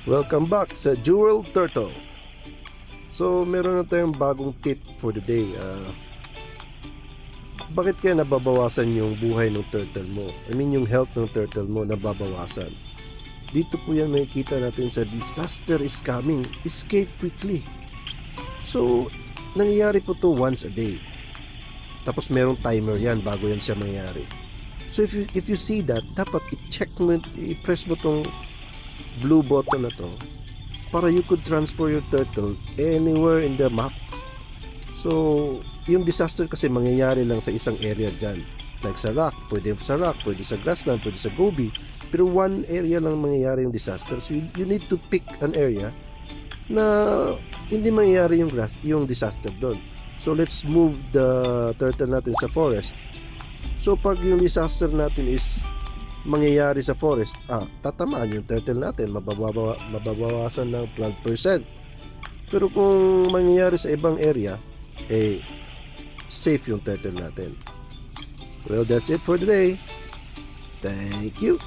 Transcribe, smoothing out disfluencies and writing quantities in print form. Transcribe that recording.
Welcome back sa Jewel Turtle. So, meron na tayong bagong tip for the day. Bakit kaya nababawasan yung buhay ng turtle mo? I mean, yung health ng turtle mo nababawasan. Dito po yan makikita natin sa disaster is coming. Escape quickly. So, nangyayari po to once a day. Tapos merong timer yan bago yan siya mangyayari. So, if you see that, dapat i-check mo, i-press mo tong blue button na to para you could transfer your turtle anywhere in the map. So, yung disaster kasi mangyayari lang sa isang area dyan. Like sa rock, pwede sa rock, pwede sa grassland, pwede sa gobi. Pero one area lang mangyayari yung disaster. So, you need to pick an area na hindi mangyayari yung disaster doon. So, let's move the turtle natin sa forest. So, pag yung disaster natin is mangyayari sa forest, tatamaan yung turtle natin, mababawasan ng 12%. Pero kung mangyayari sa ibang area, safe yung turtle natin. Well, that's it for today. Thank you.